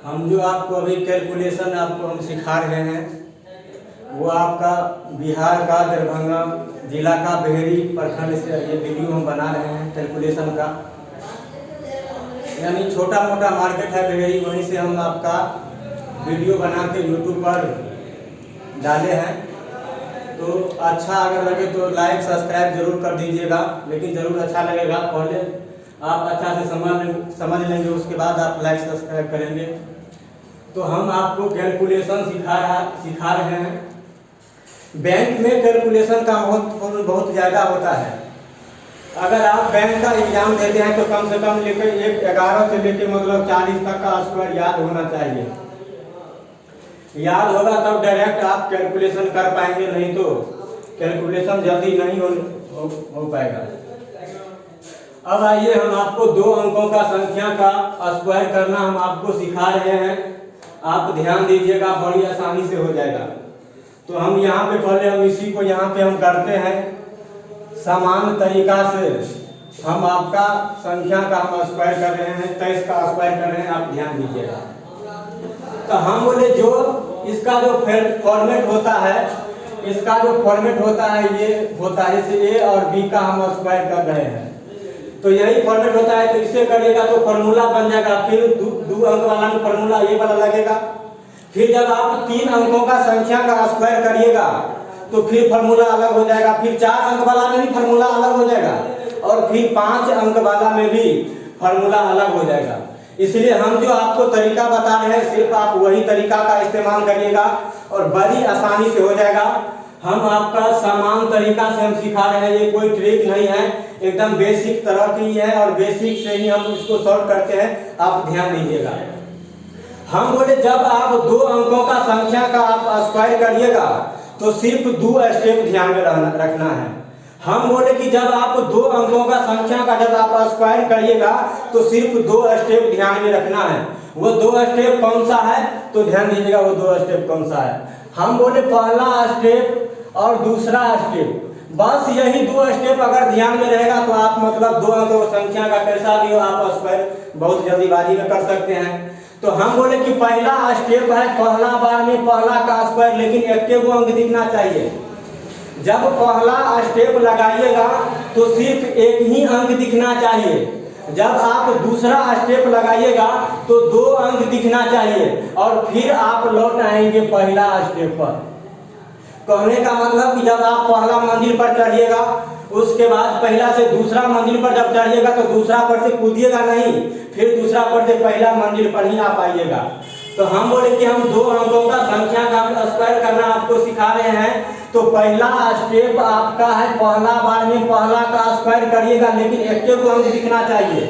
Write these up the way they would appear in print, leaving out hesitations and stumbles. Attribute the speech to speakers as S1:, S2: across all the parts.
S1: हम जो आपको अभी कैलकुलेशन आपको हम सिखा रहे हैं वो आपका बिहार का दरभंगा जिला का बेहरी प्रखंड से ये वीडियो हम बना रहे हैं कैलकुलेशन का। यानी छोटा मोटा मार्केट है बेहरी, वहीं से हम आपका वीडियो बना के यूट्यूब पर डाले हैं। तो अच्छा अगर लगे तो लाइक सब्सक्राइब जरूर कर दीजिएगा, लेकिन ज़रूर अच्छा लगेगा। पहले आप अच्छा से समझ लेंगे, उसके बाद आप लाइक सब्सक्राइब करेंगे। तो हम आपको कैलकुलेशन सिखा रहे हैं। बैंक में कैलकुलेशन का बहुत ज़्यादा होता है। अगर आप बैंक का एग्जाम देते हैं तो कम से कम लेकर 11 से लेकर मतलब 40 तक का स्क्वायर याद होना चाहिए। याद होगा तब डायरेक्ट आप कैलकुलेशन कर पाएंगे, नहीं तो कैलकुलेशन जल्दी नहीं हो पाएगा। अब आइए हम आपको 2 अंकों का संख्या का स्क्वायर करना हम आपको सिखा रहे हैं। आप ध्यान दीजिएगा, बड़ी आसानी से हो जाएगा। तो हम यहाँ पे पहले हम इसी को यहाँ पे हम करते हैं समान तरीका से। हम आपका संख्या का हम स्क्वायर कर रहे हैं, 23 का स्क्वायर कर रहे हैं, आप ध्यान दीजिएगा। तो हम बोले जो इसका जो फॉर्मेट होता है, इसका जो फॉर्मेट होता है ये होता है, जैसे ए और बी का हम स्क्वायर कर रहे हैं तो यही फॉर्मेट होता है। तो इसे करिएगा तो फॉर्मूला बन जाएगा, फिर 2 अंक वाला फॉर्मूला ये वाला लगेगा। फिर जब आप 3 अंकों का संख्या का स्क्वायर करिएगा तो फिर फॉर्मूला अलग हो जाएगा। फिर 4 अंक वाला में भी फॉर्मूला अलग हो जाएगा और फिर 5 अंक वाला में भी फॉर्मूला अलग हो जाएगा। इसलिए हम जो आपको तरीका बता रहे हैं सिर्फ आप वही तरीका का इस्तेमाल करिएगा और बड़ी आसानी से हो जाएगा। हम आपका समान तरीका से हम सिखा रहे हैं, ये कोई ट्रिक नहीं है, एकदम बेसिक तरह की है और बेसिक से ही हम इसको सॉल्व करते हैं। आप ध्यान दीजिएगा। हम बोले जब आप 2 अंकों का संख्या का आप स्क्वायर करिएगा तो सिर्फ 2 स्टेप ध्यान में रखना है। हम बोले कि जब आप 2 अंकों का संख्या का जब आप स्क्वायर करिएगा तो सिर्फ 2 स्टेप ध्यान में रखना है। वो 2 स्टेप कौन सा है तो ध्यान दीजिएगा, वो 2 स्टेप कौन सा है। हम बोले पहला स्टेप और दूसरा स्टेप, बस यही 2 स्टेप अगर ध्यान में रहेगा तो आप मतलब 2 अंकों संख्या का कैसा भी हो आप स्क्वायर बहुत जल्दीबाजी में कर सकते हैं। तो हम बोले कि पहला स्टेप है पहला बार में पहला का स्क्वायर, लेकिन 1 अंक दिखना चाहिए। जब पहला स्टेप लगाइएगा तो सिर्फ 1 ही अंक दिखना चाहिए। जब आप दूसरा स्टेप लगाइएगा तो 2 अंक दिखना चाहिए और फिर आप लौट आएंगे पहला स्टेप पर। कहने का मतलब कि जब आप पहला मंजिल पर चढ़िएगा उसके बाद पहला से दूसरा मंजिल पर जब चढ़िएगा तो दूसरा पर से कूदिएगा नहीं, फिर दूसरा पर से पहला मंजिल पर ही आप आइएगा। तो हम बोले कि हम 2 अंकों का संख्या का स्क्वायर करना आपको सिखा रहे हैं। तो पहला स्टेप आपका है पहला बार में पहला का स्क्वायर करिएगा, लेकिन 1 अंक दिखना चाहिए।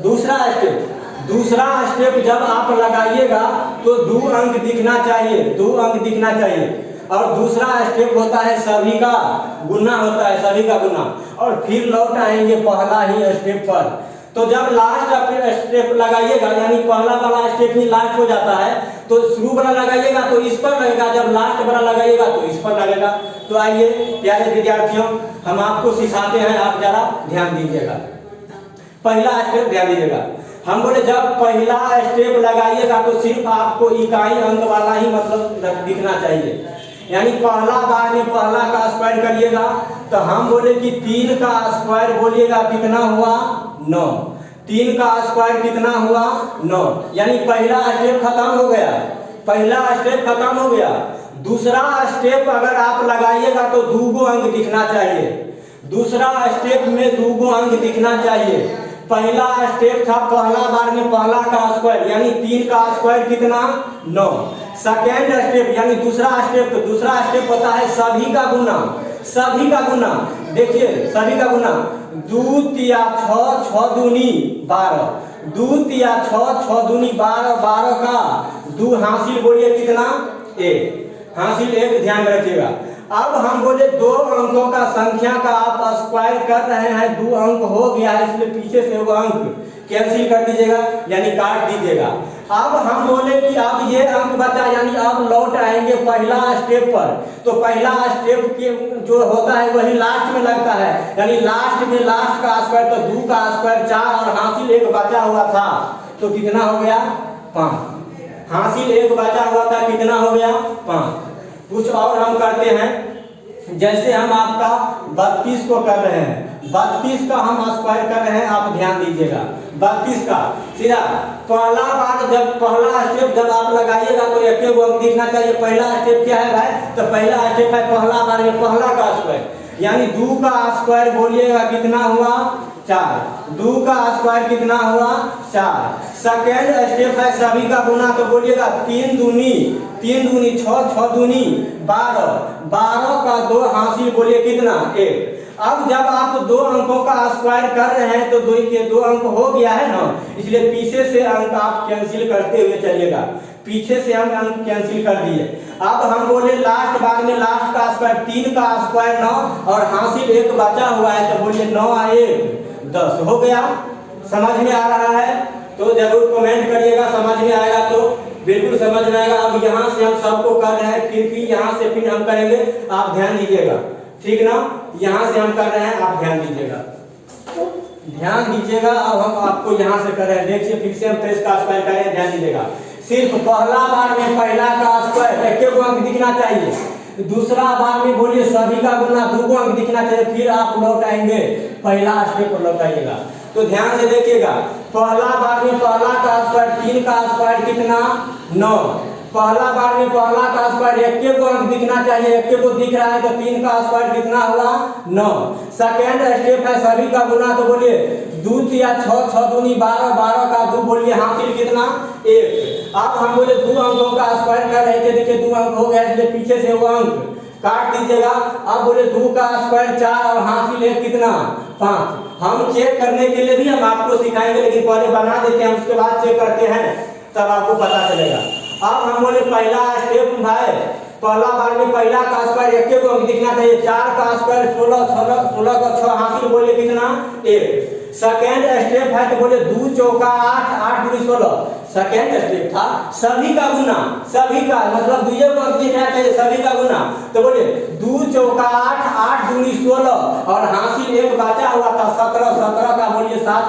S1: दूसरा स्टेप जब आप लगाइएगा तो 2 अंक दिखना चाहिए, 2 अंक दिखना चाहिए। और दूसरा स्टेप होता है सभी का गुना होता है, सभी का गुना, और फिर लौट आएंगे पहला ही स्टेप पर। तो जब लास्ट स्टेप लगाइएगा यानी पहला वाला स्टेप ही लास्ट हो जाता है, तो शुरू वाला लगाइएगा तो इस पर लगेगा, जब लास्ट वाला लगाइएगा तो इस पर लगेगा। तो आइए प्यारे विद्यार्थियों, हम आपको सिखाते हैं, आप जरा ध्यान दीजिएगा। पहला स्टेप ध्यान दीजिएगा। हम बोले जब पहला स्टेप लगाइएगा तो सिर्फ आपको इकाई अंक वाला ही मतलब दिखना चाहिए। यानी पहला बार में पहला का स्क्वायर करिएगा तो हम बोले कि 3 का स्क्वायर बोलिएगा कितना हुआ 9। 3 का स्क्वायर कितना हुआ 9। यानी पहला स्टेप खत्म हो गया, पहला स्टेप खत्म हो गया। दूसरा स्टेप अगर आप लगाइएगा तो 2 अंक दिखना चाहिए। दूसरा स्टेप में 2 अंक दिखना चाहिए। पहला स्टेप था पहला बार में पहला का स्क्वायर, यानी 3 का स्क्वायर कितना 9। सेकेंड स्टेप यानी दूसरा स्टेप होता है सभी का गुना। सभी का गुना देखिए, सभी का गुना 2 तिया 6, 6 दूनी 12, 2 तिया 6, 6 दूनी 12, 12 का 2 हासिल बोलिए कितना 1, हासिल 1 ध्यान रखिएगा। अब हम बोले 2 अंकों का संख्या का आप स्क्वायर कर रहे हैं, 2 अंक हो गया है, इसलिए पीछे से वो अंक कैंसिल कर दीजिएगा यानी काट दीजिएगा। अब हम बोले कि अब ये अंक बचा, यानी अब लौट आएंगे पहला स्टेप पर। तो पहला स्टेप के जो होता है वही लास्ट में लगता है, यानी लास्ट में लास्ट का स्क्वायर, तो 2 का स्क्वायर 4 और हासिल 1 बचा हुआ था तो कितना हो गया 5। हासिल 1 बचा हुआ था, कितना हो गया 5। कुछ और हम करते हैं, जैसे हम आपका 32 को कर रहे हैं, 32 का हम स्क्वायर कर रहे हैं, आप ध्यान दीजिएगा। 32 का सीधा पहला बार जब पहला स्टेप जब आप लगाइएगा तो एक एक अंक दिखना चाहिए। पहला स्टेप क्या है भाई? तो पहला स्टेप है पहला बार में पहला का स्क्वायर, यानी 2 का स्क्वायर बोलिएगा कितना हुआ 4। 2 का स्क्वायर कितना हुआ 4। सेकेंड स्टेप है सभी का गुना, तो बोलिएगा 3 दूनी 6, 6 दूनी 12, 12 का 2 हासिल बोलिए कितना 1। अब जब आप 2 अंकों का स्क्वायर कर रहे हैं तो 2 के 2 अंक हो गया है ना, इसलिए पीछे से अंक आप कैंसिल करते हुए चलिएगा। पीछे से हम अंक कैंसिल कर दिए। अब हम बोले लास्ट बार में लास्ट का स्क्वायर 3 का स्क्वायर 9 और हासिल 1 बचा हुआ है, तो बोलिए 9 और 1 10 हो गया। समझ में आ रहा है तो जरूर कमेंट करिएगा, समझ में आएगा तो बिल्कुल समझ में आएगा। अब यहाँ से हम सबको कर रहे हैं, फिर यहाँ से फिर हम करेंगे, आप ध्यान दीजिएगा, ठीक ना। यहाँ से हम कर रहे हैं, आप ध्यान दीजिएगा, ध्यान दीजिएगा। अब हम आपको यहाँ से कर रहे हैं, देखिए फिर से हम 23 का स्क्वायर करें, ध्यान दीजिएगा। सिर्फ पहला बार में पहला का स्क्वायर एक अंक दिखना चाहिए, दूसरा बार में बोलिए सभी का गुना 2 अंक दिखना चाहिए, फिर आप लौट आएंगे पहला स्टेप पर लौटाइएगा। तो ध्यान से देखिएगा, पहला बार में पहला का स्क्वायर 3 का स्क्वायर कितना 9। पहला बार में पहला का स्क्वायर एक को अंक दिखना चाहिए, एक को दिख रहा है, तो 3 का स्क्वायर कितना हुआ 9। सेकेंड स्टेप है सभी का गुना, तो बोलिए 2 या 6, 6 दूनी 12, 12 का 2 बोलिए हासिल कितना 1। अब हम बोले 2 अंकों का स्क्वायर कर रहे थे, देखिए 2 अंक हो गया, इसलिए पीछे से वो अंक काट दीजिएगा। अब बोले 2 का स्क्वायर 4 और हासिल है कितना 5। हम चेक करने के लिए भी हम आपको सिखाएंगे, लेकिन पहले बना देते हैं, उसके बाद चेक करते हैं, तब आपको पता चलेगा। अब हम बोले पहला स्टेप भाई, पहला बार में पहला का स्क्वायर एक को अंक दिखना चाहिए, 4 का स्क्वायर 16, 16 का 6 हासिल बोले कितना 1। सेकेंड स्टेप है तो बोले 2 चौका 8, 8 दूनी 16। सेकेंड स्टेप था सभी का गुना, सभी का मतलब 2 को अंक दिखना चाहिए, सभी का गुना, तो बोले 2 चौका 8, 8 दूनी 16 और हासिल 1 बचा हुआ था 17, 17 का बोलिए 7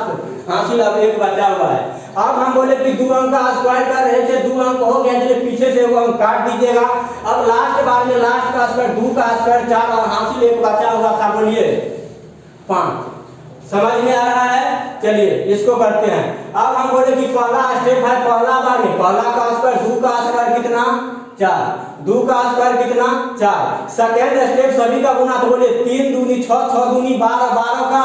S1: हासिल, अब 1 बचा हुआ है। अब हम बोले कि 2 अंक का स्क्वायर कर रहे थे, 2 अंक हो गया, इसलिए पीछे से वो अंक काट दीजिएगा। अब लास्ट बार में लास्ट का स्क्वायर 2 का स्क्वायर 4 और हासिल 1 बचा हुआ था, बोलिए 5। समझ में आ रहा है? चलिए इसको करते हैं। अब हम बोले कि पहला स्टेप है पहला बार में पहला का स्क्वायर 2 का स्क्वायर कितना 4, 2 का स्क्वायर कितना 4। सेकेंड स्टेप सभी का गुना, तो बोलिए 3 दूनी 6, 6 दूनी 12, 12 का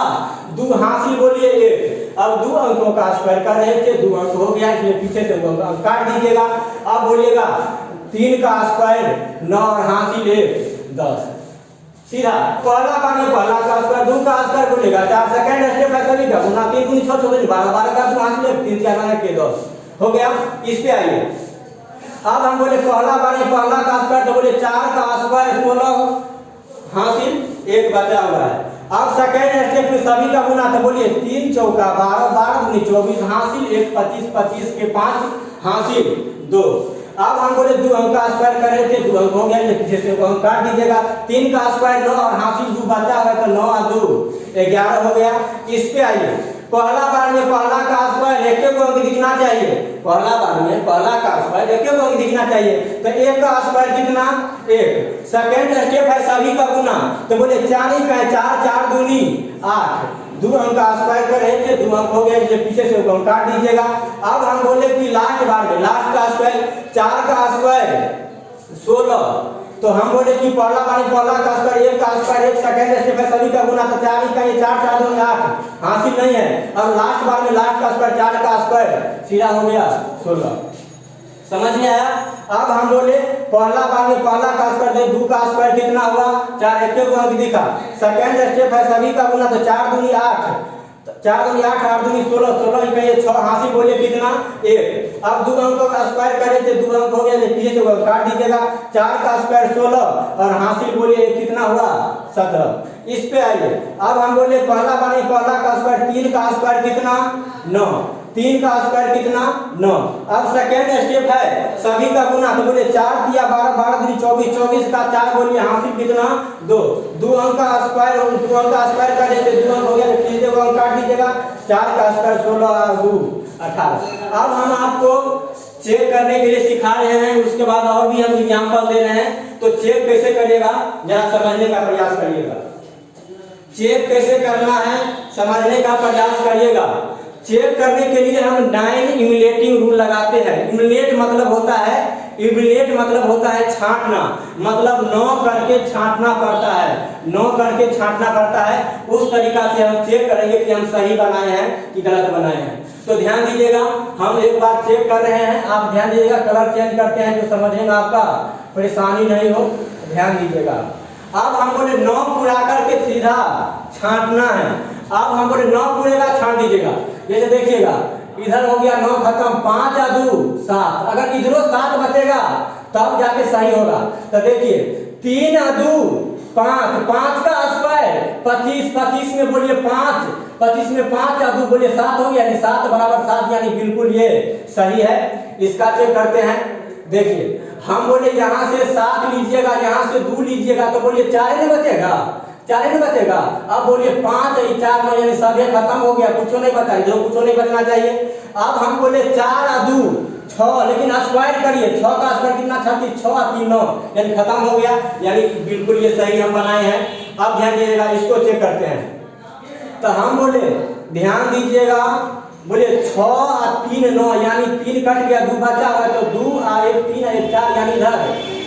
S1: 2 हासिल बोलिए 1। अब 2 अंकों का स्क्वायर कर रहे थे, 2 अंक हो गया, इसलिए पीछे से अंक काट दीजिएगा। अब बोलिएगा 3 का स्क्वायर 9 और हासिल 1 10। सीधा पहला बार में पहला का स्क्वायर 2 का स्क्वायर बोलेगा 4। सेकंड स्टेप है सभी का गुना 3 दूनी 6, 6 दूनी 12, 12 का 2 हासिल 3 4 माने के 10 हो गया। इस पे आइए, अब हम बोले पहला बार में पहला का स्क्वायर, तो बोले 4 का स्क्वायर 16 हासिल 1 बचा हुआ है। अब सेकेंड स्टेप में सभी का गुना, तो बोलिए 3 चौका 12, 12 दूनी 24 हासिल 1 25, 25 के 5 हासिल 2। अब हम बोले 2 अंक का स्क्वायर कर रहे थे, 2 अंक हो गया, पीछे से अंक काट दीजिएगा। 3 का स्क्वायर 9 और हासिल 2 बचा हुआ है, तो 9 और 2 11 हो गया। इस पे आइए, पहला बार में पहला का स्क्वायर एक को अंक दिखना चाहिए, पहला बार में पहला का स्क्वायर एक को अंक दिखना चाहिए, तो 1 का स्क्वायर कितना 1। सेकेंड स्टेप है सभी का गुना, तो बोले 4 ही का 4, 4 दूनी 8, 2 अंक का स्क्वायर कर रहे थे, 2 अंक हो गया, इसलिए पीछे से अंक काट दीजिएगा। अब हम बोले कि लास्ट बार में लास्ट का स्क्वायर 4 का स्क्वायर 16, तो हम बोले कि पहला बार में पहला का स्क्वायर 1 का स्क्वायर 1। सेकेंड स्टेप है सभी का गुना, तो 4 ही का 4, 4 दूनी 8 हासिल नहीं है। अब लास्ट बार में लास्ट का स्क्वायर 4 का स्क्वायर सीधा हो गया 16। समझ में आया? अब हम बोले पहला बार में पहला का स्क्वायर 2 का स्क्वायर कितना हुआ 4, एक को अंक दिखा। सेकेंड स्टेप है सभी का गुना, तो 4 दूनी 8, 4 दूनी 8, 8 दूनी 16, 16 ही का 6 हासिल बोलिए कितना 1। अब 2 अंकों का स्क्वायर करें थे, 2 अंक हो गया, पीछे से काट दीजिएगा। 4 का स्क्वायर 16 और हासिल बोलिए कितना हुआ 17। इस पे आइए, अब हम बोले पहला बार में पहला का स्क्वायर 3 का स्क्वायर कितना 9, 3 का स्क्वायर कितना 9। अब सेकेंड स्टेप है सभी का गुना, तो बोले 4 दिया 12, 12 दूनी 24, 24 का 4 बोलिए हासिल कितना 2। 2 अंक का स्क्वायर 2 अंक का स्क्वायर कर देते, 2 अंक हो गया, पीछे को अंक काट दीजिएगा। 4 का स्क्वायर 16 और 2 18। अब हम आपको चेक करने के लिए सिखा रहे हैं, उसके बाद और भी हम एग्जाम्पल दे रहे हैं। तो चेक कैसे करिएगा जरा समझने का प्रयास करिएगा। चेक कैसे करना है समझने का प्रयास करिएगा। चेक करने के लिए हम 9 इम्युलेटिंग रूल लगाते हैं। इम्युलेट मतलब होता है छांटना, मतलब 9 करके छांटना पड़ता है, 9 करके छांटना पड़ता है। उस तरीका से हम चेक करेंगे कि हम सही बनाए हैं कि गलत बनाए हैं। तो ध्यान दीजिएगा, हम एक बार चेक कर रहे हैं, आप ध्यान दीजिएगा। कलर चेंज करते हैं तो समझने में आपका परेशानी नहीं हो, ध्यान दीजिएगा। अब हम बोले 9 पूरा करके सीधा छांटना है। अब हम बोले 9 पूरेगा, छांट दीजिएगा। जैसे देखिएगा इधर हो गया 9 खत्म, 5 या 2 7। अगर इधरों 7 बचेगा तब जाके सही होगा। तो देखिए 3 या 2 5, 5 का स्क्वायर 25, 25 में बोलिए 5, 25 में 5 या 2 बोलिए 7 हो गया, यानी 7 बराबर 7, यानी बिल्कुल ये सही है। इसका चेक करते हैं। देखिए हम बोले यहाँ से 7 लीजिएगा, यहाँ से 2 लीजिएगा, तो बोलिए 4 नहीं बचेगा, 4 नहीं बचेगा। अब बोलिए 5 और 4 में यानी सभी खत्म हो गया, कुछ नहीं बचा, इधर कुछ नहीं बचना चाहिए। अब हम बोले 4 और 2 6, लेकिन स्क्वायर करिए, 6 का स्क्वायर कितना 36, 6 और 3 9, यानी खत्म हो गया, यानी बिल्कुल ये सही हम बनाए हैं। अब ध्यान दीजिएगा, इसको चेक करते हैं। तो हम बोले ध्यान दीजिएगा, बोले 6 और 3 9, यानी 3 कट गया, 2 बचा हुआ, तो 2 और 1 3 और 1 4, यानी इधर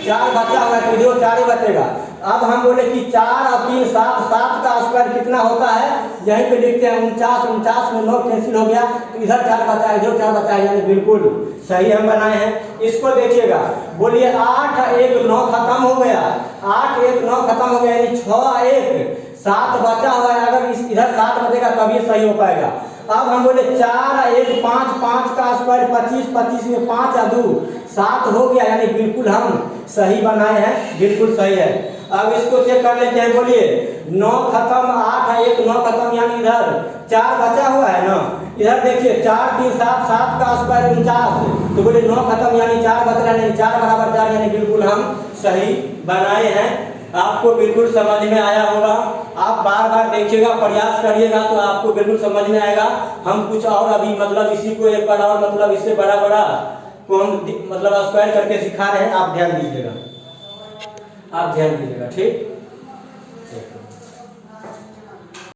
S1: 4 बचा हुआ, तो इधर 4 ही बचेगा। अब हम बोले कि 4 और 3 7, 7 का स्क्वायर कितना होता है, यहीं पे लिखते हैं 49, 49 में 9 कैंसिल हो गया, तो इधर 4 बचा, इधर 4 बचा, यानी बिल्कुल सही हम बनाए हैं। इसको देखिएगा, बोलिए 8 और 1 9 खत्म हो गया, 8 1 9 खत्म हो गया, यानी 6 और 1 7 बचा हुआ है। अगर इधर 7 बचेगा तभी सही हो पाएगा। अब हम बोले 4 और 1 5, 5 का स्क्वायर 25, 25 में 5 और 2 7 हो गया, यानी बिल्कुल हम सही बनाए हैं, बिल्कुल सही है। अब इसको चेक कर लेते हैं। बोलिए 9 खत्म, 8 और 1 9 खत्म, यानी इधर 4 बचा हुआ है ना। इधर देखिए 4 3 7, 7 का स्क्वायर 49, तो बोले 9 खत्म, यानी 4 बच रहा है, यानी 4 बराबर 4, यानी बिल्कुल हम सही बनाए हैं। आपको बिल्कुल समझ में आया होगा। आप बार बार देखिएगा, प्रयास करिएगा, तो आपको बिल्कुल समझ में आएगा। हम कुछ और अभी मतलब इसी को एक बार और मतलब इससे बड़ा बड़ा को हम मतलब स्क्वायर करके सिखा रहे हैं। आप ध्यान दीजिएगा, आप ध्यान दीजिएगा, ठीक।